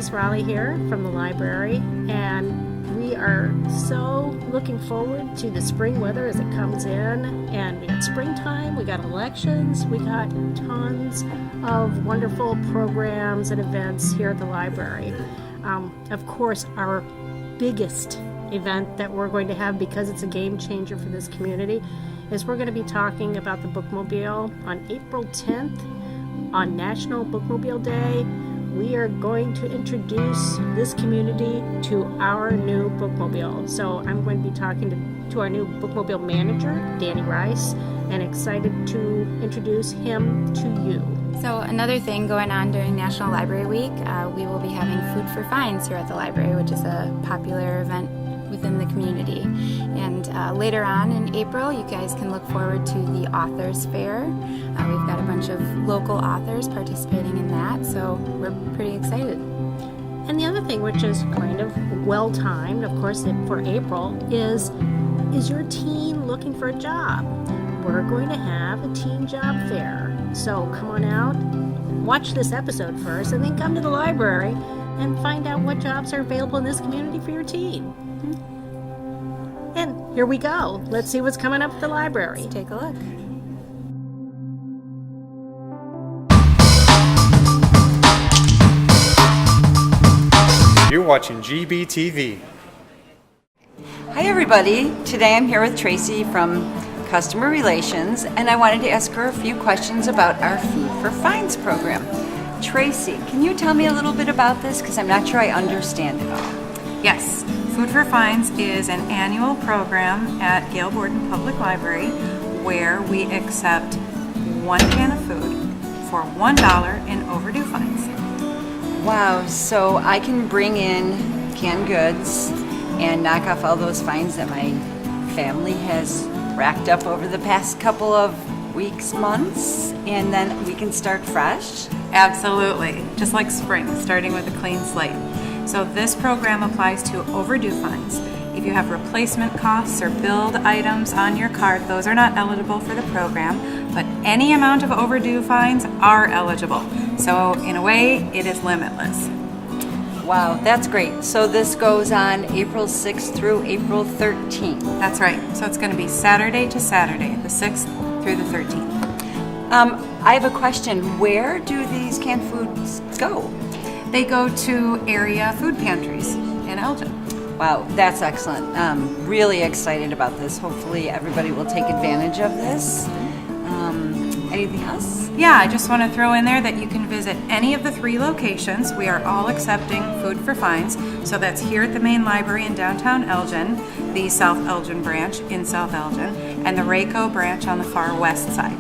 Denise Raleigh here from the library, and we are so looking forward to the spring weather as it comes in. And we got springtime, we got elections, we got tons of wonderful programs and events here at the library. Of course, our biggest event that we're going to have, because it's a game changer for this community, is we're going to be talking about the Bookmobile on April 10th on National Bookmobile Day. We are going to introduce this community to our new Bookmobile. So I'm going to be talking to our new Bookmobile manager, Danny Rice, and excited to introduce him to you. So another thing going on during National Library Week, we will be having Food for Fines here at the library, which is a popular event within the community. And later on in April, you guys can look forward to the Authors Fair. We've got a bunch of local authors participating in that, so we're pretty excited. And the other thing, which is kind of well-timed, of course, for April, is your teen looking for a job? We're going to have a teen job fair. So come on out, watch this episode first, and then come to the library and find out what jobs are available in this community for your teen. And here we go. Let's see what's coming up at the library. Let's take a look. You're watching GBTV. Hi everybody. Today I'm here with Tracy from Customer Relations, and I wanted to ask her a few questions about our Food for Fines program. Tracy, can you tell me a little bit about this? Because I'm not sure I understand it all. Yes, Food for Fines is an annual program at Gail Borden Public Library where we accept 1 can of food for $1 in overdue fines. Wow, so I can bring in canned goods and knock off all those fines that my family has racked up over the past couple of weeks, months, and then we can start fresh? Absolutely, just like spring, starting with a clean slate. So this program applies to overdue fines. If you have replacement costs or billed items on your cart, those are not eligible for the program, but any amount of overdue fines are eligible. So in a way, it is limitless. Wow, that's great. So this goes on April 6th through April 13th. That's right. So it's going to be Saturday to Saturday, the 6th through the 13th. I have a question. Where do these canned foods go? They go to area food pantries in Elgin. Wow, that's excellent. Really excited about this. Hopefully everybody will take advantage of this. Anything else? Yeah, I just want to throw in there that you can visit any of the 3 locations. We are all accepting Food for Fines. So that's here at the main library in downtown Elgin, the South Elgin branch in South Elgin, and the Rayco branch on the far west side.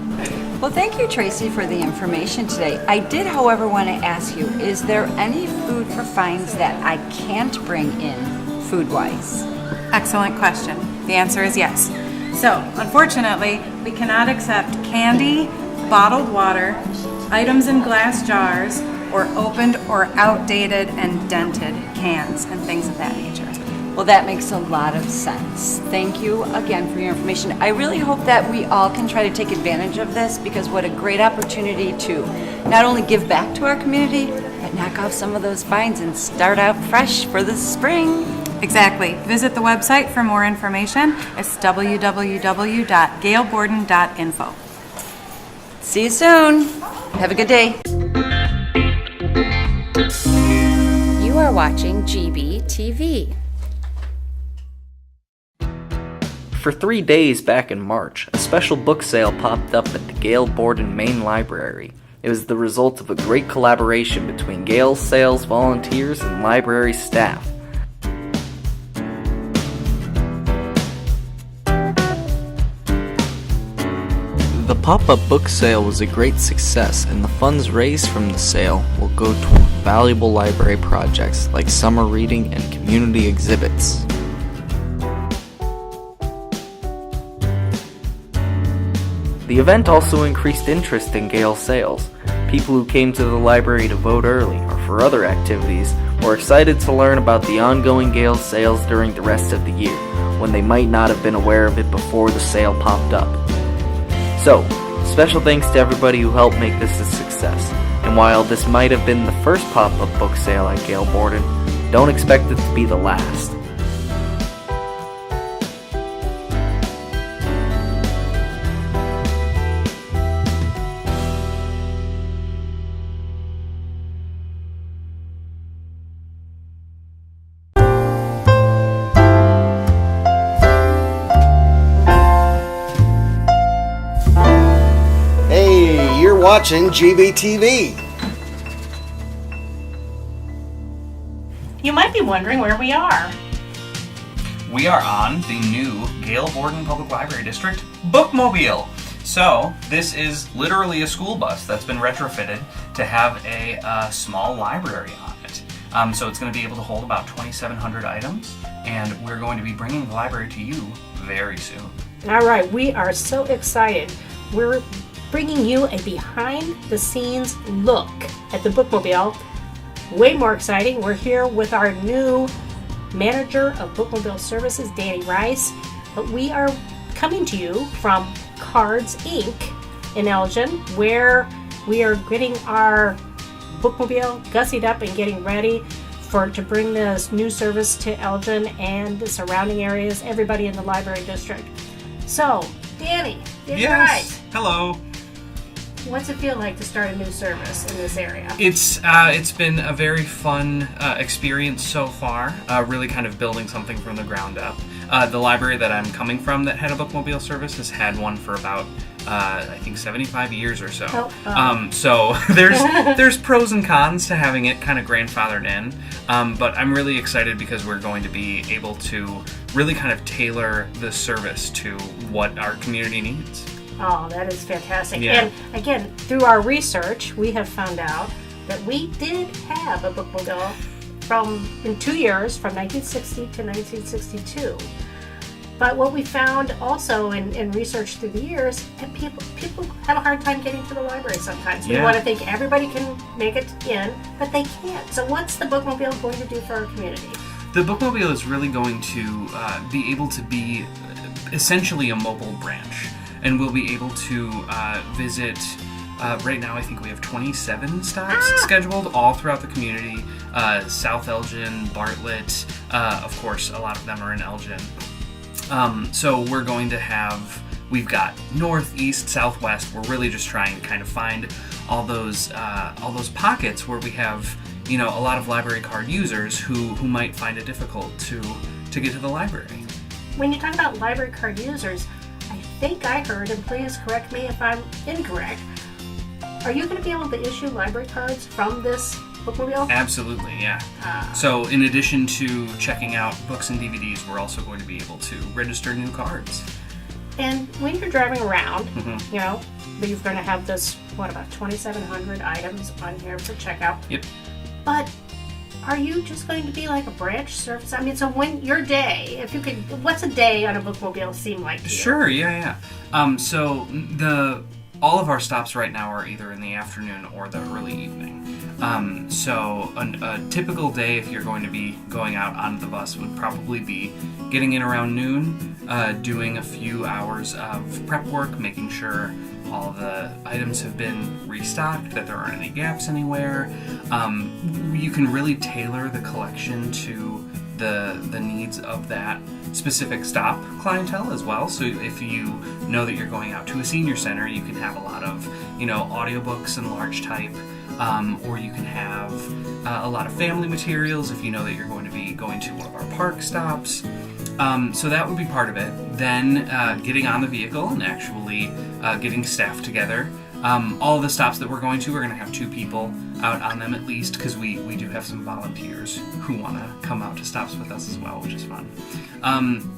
Well, thank you, Tracy, for the information today. I did, however, want to ask you, is there any Food for Fines that I can't bring in food-wise? Excellent question. The answer is yes. So, unfortunately, we cannot accept candy, bottled water, items in glass jars, or opened or outdated and dented cans and things of that nature. Well, that makes a lot of sense. Thank you again for your information. I really hope that we all can try to take advantage of this, because what a great opportunity to not only give back to our community, but knock off some of those fines and start out fresh for the spring. Exactly. Visit the website for more information. It's www.gailborden.info. See you soon. Have a good day. You are watching GBTV. For 3 days back in March, a special book sale popped up at the Gail Borden Main Library. It was the result of a great collaboration between Gail's sales volunteers and library staff. The pop-up book sale was a great success, and the funds raised from the sale will go toward valuable library projects like summer reading and community exhibits. The event also increased interest in Gail's sales. People who came to the library to vote early or for other activities were excited to learn about the ongoing Gail's sales during the rest of the year, when they might not have been aware of it before the sale popped up. So, special thanks to everybody who helped make this a success, and And while this might have been the first pop-up book sale at Gale Borden, don't expect it to be the last. Hey, you're watching GBTV. You might be wondering where we are. We are on the new Gale Borden Public Library District Bookmobile. So this is literally a school bus that's been retrofitted to have a small library on it. So it's going to be able to hold about 2,700 items, and we're going to be bringing the library to you very soon. All right, we are so excited. We're bringing you a behind-the-scenes look at the Bookmobile. Way more exciting, we're here with our new manager of Bookmobile Services, Danny Rice. But we are coming to you from Cards Inc. in Elgin, where we are getting our Bookmobile gussied up and getting ready to bring this new service to Elgin and the surrounding areas, everybody in the library district. So, Danny Rice. Hello. What's it feel like to start a new service in this area? It's been a very fun experience so far, really kind of building something from the ground up. The library that I'm coming from that had a Bookmobile service has had one for about, I think 75 years or so. So there's pros and cons to having it kind of grandfathered in, but I'm really excited because we're going to be able to really kind of tailor the service to what our community needs. Oh, that is fantastic. Yeah. And again, through our research, we have found out that we did have a Bookmobile in 2 years, from 1960 to 1962. But what we found also in research through the years, that people have a hard time getting to the library sometimes. We want to think everybody can make it in, but they can't. So what's the Bookmobile going to do for our community? The Bookmobile is really going to be able to be essentially a mobile branch. And we'll be able to visit, right now I think we have 27 stops scheduled all throughout the community. South Elgin, Bartlett, of course a lot of them are in Elgin. So we're going to we've got north, east, southwest. We're really just trying to kind of find all those pockets where we have, a lot of library card users who might find it difficult to get to the library. When you talk about library card users, I think I heard, and please correct me if I'm incorrect, are you going to be able to issue library cards from this Bookmobile? Absolutely, yeah. So in addition to checking out books and DVDs, we're also going to be able to register new cards. And when you're driving around, you're going to have this, about 2,700 items on here for checkout. Yep. But are you just going to be like a branch service? I mean, so when your day, if you could, what's a day on a Bookmobile seem like to you? Sure, yeah. So all of our stops right now are either in the afternoon or the early evening. So a typical day, if you're going to be going out on the bus, would probably be getting in around noon, doing a few hours of prep work, making sure all the items have been restocked, that there aren't any gaps anywhere. You can really tailor the collection to the needs of that specific stop clientele as well. So if you know that you're going out to a senior center, you can have a lot of, audiobooks and large type, or you can have a lot of family materials if you know that you're going to be going to one of our park stops. So that would be part of it. Then getting on the vehicle and actually getting staff together. All of the stops that we're going to have 2 people out on them at least, because we do have some volunteers who want to come out to stops with us as well, which is fun.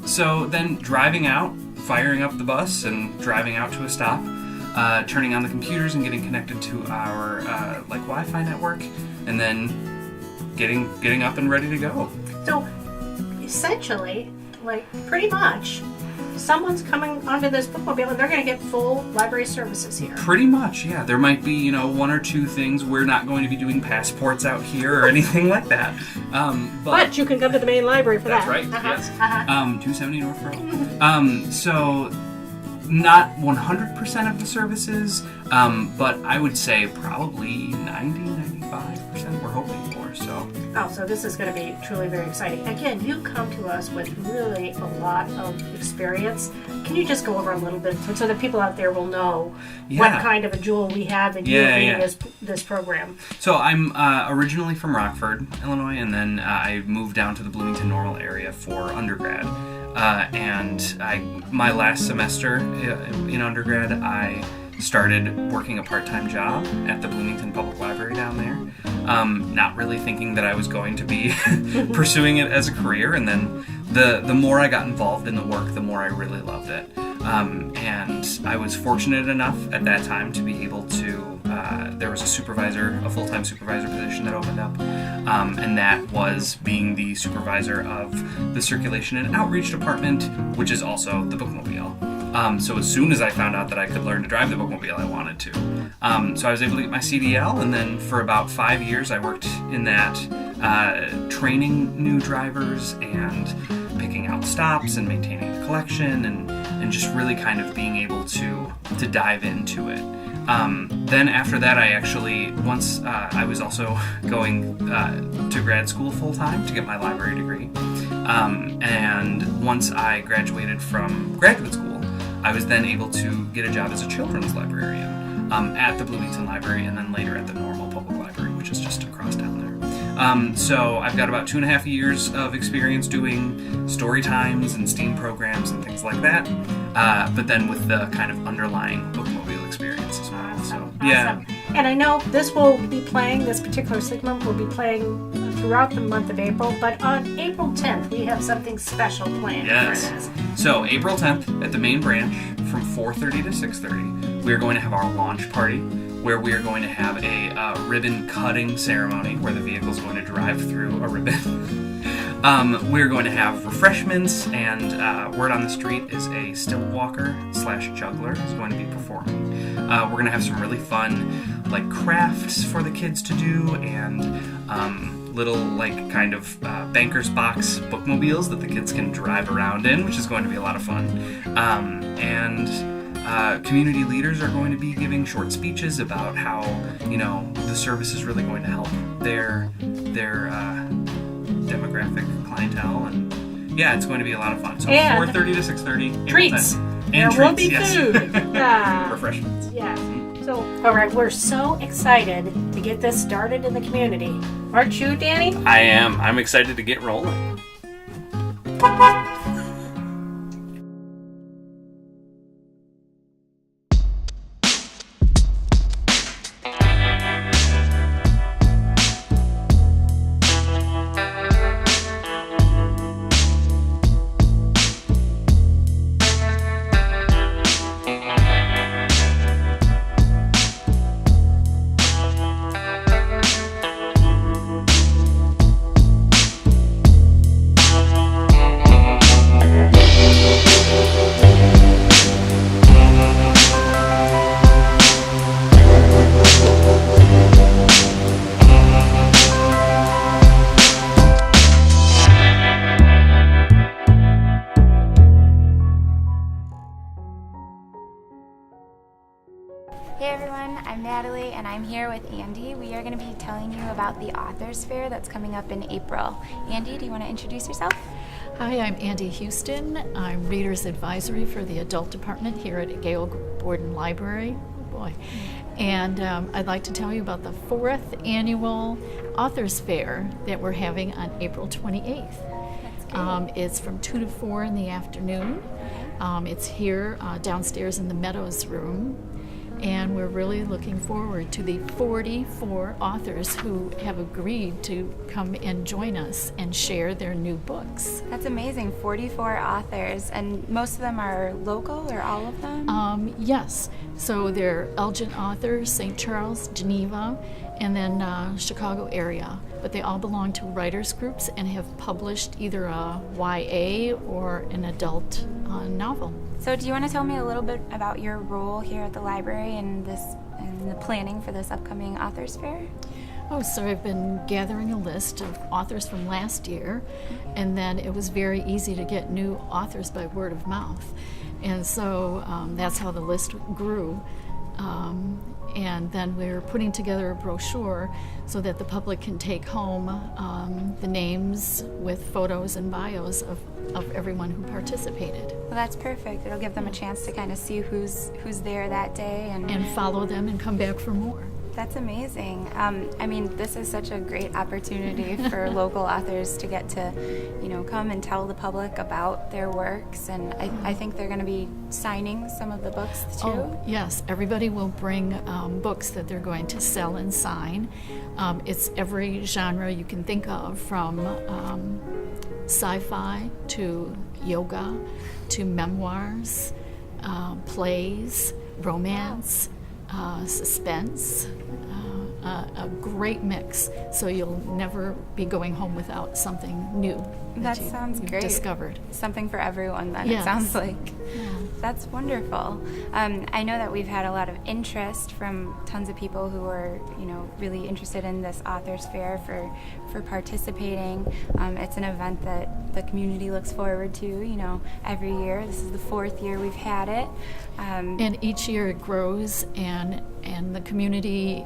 So then driving out, firing up the bus and driving out to a stop, turning on the computers and getting connected to our Wi-Fi network, and then getting up and ready to go. So essentially, pretty much, someone's coming onto this Bookmobile and they're going to get full library services here. Pretty much, yeah. There might be, 1 or 2 things. We're not going to be doing passports out here or anything like that. But you can come to the main library for that's that. That's right, yes. 270 North Road. So not 100% of the services, but I would say probably 90-95% we're hoping for. So this is going to be truly very exciting. Again, you come to us with really a lot of experience. Can you just go over a little bit so that people out there will know what kind of a jewel we have in this program? So I'm originally from Rockford, Illinois, and then I moved down to the Bloomington Normal area for undergrad. My last semester in undergrad, I started working a part-time job at the Bloomington Public Library down there, not really thinking that I was going to be pursuing it as a career, and then the more I got involved in the work, the more I really loved it. And I was fortunate enough at that time to be able to, there was a full-time supervisor position that opened up, and that was being the supervisor of the Circulation and Outreach Department, which is also the Bookmobile. So as soon as I found out that I could learn to drive the Bookmobile, I wanted to. So I was able to get my CDL, and then for about 5 years I worked in that, training new drivers and picking out stops and maintaining the collection and just really kind of being able to dive into it. Then after that, I actually, once I was also going to grad school full-time to get my library degree. And once I graduated from graduate school, I was then able to get a job as a children's librarian at the Bloomington Library, and then later at the Normal Public Library, which is just across town there. So I've got about 2.5 years of experience doing story times and STEAM programs and things like that, but then with the kind of underlying Bookmobile experience as well. Awesome. Yeah. And I know this particular segment will be playing throughout the month of April, but on April 10th, we have something special planned for this. So April 10th at the main branch from 4:30 to 6:30, we are going to have our launch party, where we are going to have a ribbon cutting ceremony where the vehicle is going to drive through a ribbon. We're going to have refreshments, and word on the street is a still walker / juggler is going to be performing. We're going to have some really fun crafts for the kids to do, and little kind of banker's box bookmobiles that the kids can drive around in, which is going to be a lot of fun. Community leaders are going to be giving short speeches about how the service is really going to help their demographic clientele, and it's going to be a lot of fun. So 4:30 to 6:30, treats. And there will be food. Refreshments. Yeah. So, all right, we're so excited to get this started in the community. Aren't you, Danny? I am. I'm excited to get rolling. Hey everyone, I'm Natalie and I'm here with Andy. We are going to be telling you about the Authors Fair that's coming up in April. Andy, do you want to introduce yourself? Hi, I'm Andy Houston. I'm Reader's Advisory for the Adult Department here at Gale Borden Library. Oh boy. And I'd like to tell you about the 4th annual Authors Fair that we're having on April 28th. That's great. It's from 2 to 4 in the afternoon. It's here downstairs in the Meadows room. And we're really looking forward to the 44 authors who have agreed to come and join us and share their new books. That's amazing, 44 authors, and most of them are local, or all of them? Yes, so they're Elgin authors, St. Charles, Geneva, and then Chicago area. But they all belong to writers groups and have published either a YA or an adult novel. So do you want to tell me a little bit about your role here at the library and the planning for this upcoming Authors Fair? Oh, so I've been gathering a list of authors from last year, and then it was very easy to get new authors by word of mouth. And so that's how the list grew. And then we're putting together a brochure so that the public can take home the names with photos and bios of everyone who participated. Well, that's perfect. It'll give them a chance to kind of see who's there that day And follow them and come back for more. That's amazing. I mean, this is such a great opportunity for local authors to get to, come and tell the public about their works. And I think they're going to be signing some of the books too. Oh, yes. Everybody will bring books that they're going to sell and sign. It's every genre you can think of, from sci-fi to yoga to memoirs, plays, romance, suspense, a great mix, so you'll never be going home without something new That sounds you've great. Discovered. Something for everyone then, Yes. it sounds like. Yeah. That's wonderful. I know that we've had a lot of interest from tons of people who are, really interested in this authors fair for participating. It's an event that the community looks forward to, every year. This is the 4th year we've had it. And each year it grows, and the community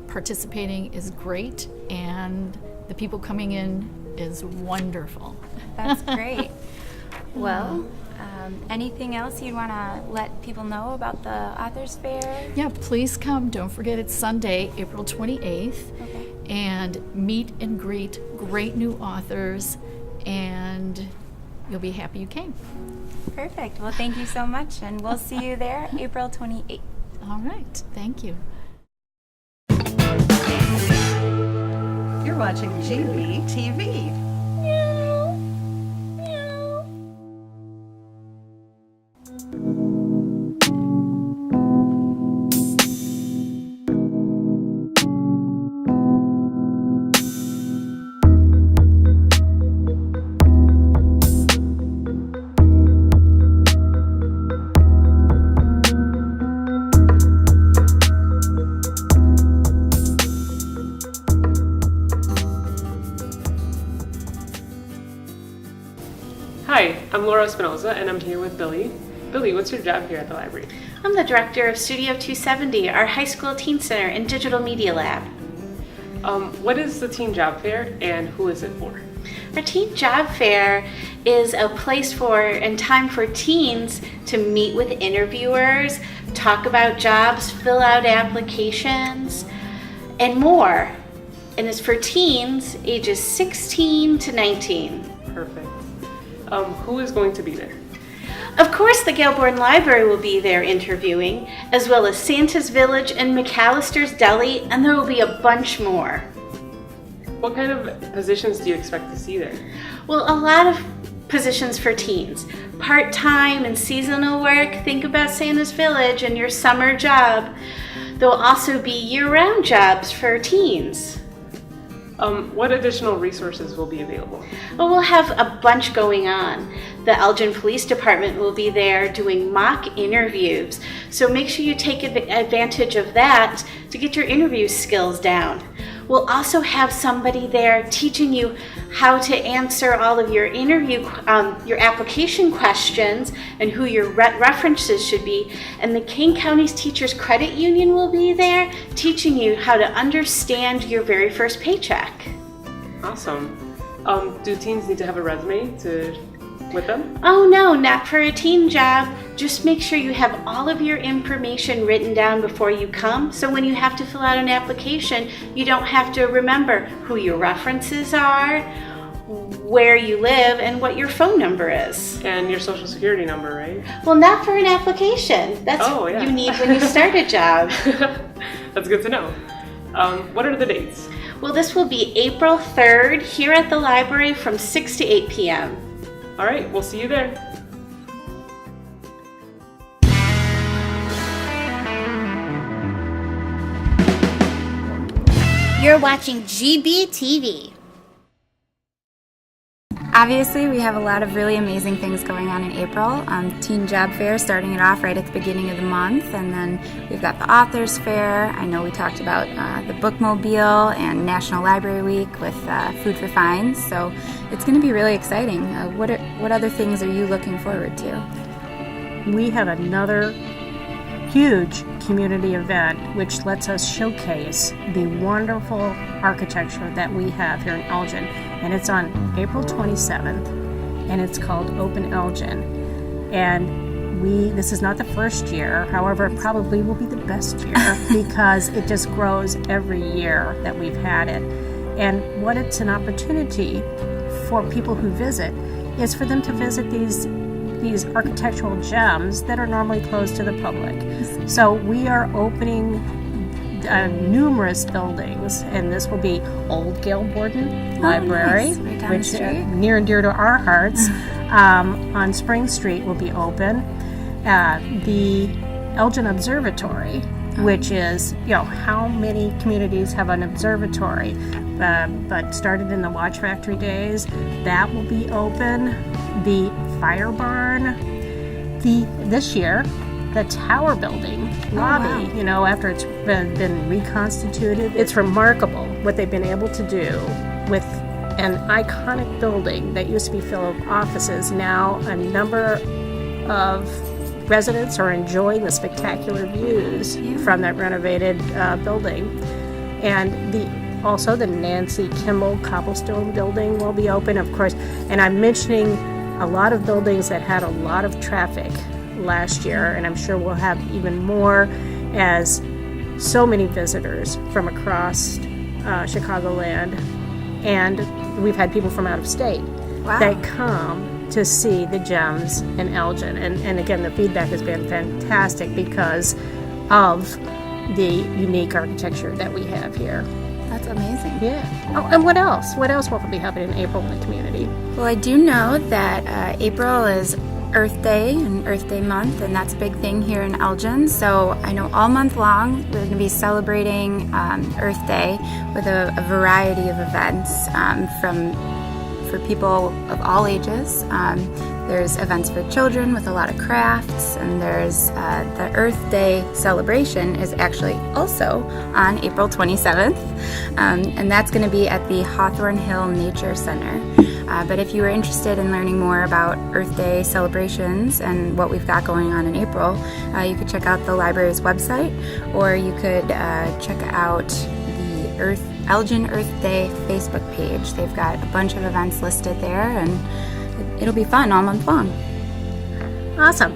participating is great, and the people coming in is wonderful. That's great. Well, anything else you'd want to let people know about the Authors Fair? Yeah, please come. Don't forget, it's Sunday, April 28th. Okay. And meet and greet great new authors, and you'll be happy you came. Perfect. Well, thank you so much, and we'll see you there April 28th. All right. Thank you. You're watching GBTV. Hi, I'm Laura Espinoza, and I'm here with Billy. Billy, what's your job here at the library? I'm the director of Studio 270, our high school teen center and digital media lab. What is the Teen Job Fair, and who is it for? Our Teen Job Fair is a place for and time for teens to meet with interviewers, talk about jobs, fill out applications, and more. And it's for teens ages 16 to 19. Perfect. Who is going to be there? Of course, the Gailbourn Library will be there interviewing, as well as Santa's Village and McAllister's Deli, and there will be a bunch more. What kind of positions do you expect to see there? Well, a lot of positions for teens. Part-time and seasonal work, think about Santa's Village and your summer job. There will also be year-round jobs for teens. What additional resources will be available? Well, we'll have a bunch going on. The Elgin Police Department will be there doing mock interviews, so make sure you take advantage of that to get your interview skills down. We'll also have somebody there teaching you how to answer all of your your application questions and who your references should be. And the King County's Teachers Credit Union will be there teaching you how to understand your very first paycheck. Awesome. Do teens need to have a resume with them? Oh no, not for a teen job. Just make sure you have all of your information written down before you come, so when you have to fill out an application, you don't have to remember who your references are, where you live, and what your phone number is. And your social security number, right? Well, not for an application. That's what you need when you start a job. That's good to know. What are the dates? Well, this will be April 3rd here at the library from 6 to 8 p.m. All right, we'll see you there. You're watching GBTV. Obviously, we have a lot of really amazing things going on in April. Teen Job Fair, starting it off right at the beginning of the month, and then we've got the Authors Fair. I know we talked about the Bookmobile and National Library Week with Food for Fines, so it's going to be really exciting. What other things are you looking forward to? we have another huge community event which lets us showcase the wonderful architecture that we have here in Elgin. And it's on April 27th, and it's called Open Elgin. And this is not the first year, however, it probably will be the best year because it just grows every year that we've had it. And what it's an opportunity for people who visit is for them to visit these architectural gems that are normally closed to the public. So we are opening numerous buildings, and this will be Old Gail Borden Library, nice. Right down which the street. near and dear to our hearts. On Spring Street will be open. The Elgin Observatory, which is, how many communities have an observatory? But started in the Watch Factory days, that will be open. The Fire Barn, this year, the Tower Building lobby, after it's been reconstituted. It's remarkable what they've been able to do with an iconic building that used to be full of offices. Now a number of residents are enjoying the spectacular views from that renovated building. And also the Nancy Kimball Cobblestone Building will be open, of course. And I'm mentioning a lot of buildings that had a lot of traffic last year, and I'm sure we'll have even more as so many visitors from across Chicagoland, and we've had people from out of state that come to see the gems in Elgin. And again, the feedback has been fantastic because of the unique architecture that we have here. That's amazing. Yeah. Oh, and what else? What else will be happening in April in the community? Well, I do know that April is Earth Day and Earth Day month, and that's a big thing here in Elgin. So I know all month long we're going to be celebrating Earth Day with a variety of events for people of all ages. There's events for children with a lot of crafts, and there's the Earth Day celebration is actually also on April 27th, and that's going to be at the Hawthorne Hill Nature Center. But if you were interested in learning more about Earth Day celebrations and what we've got going on in April, you could check out the library's website, or you could check out the Elgin Earth Day Facebook page. They've got a bunch of events listed there, and it'll be fun all month long. Awesome.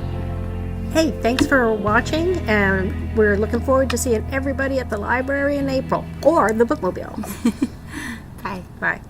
Hey, thanks for watching, and we're looking forward to seeing everybody at the library in April or the Bookmobile. Bye. Bye.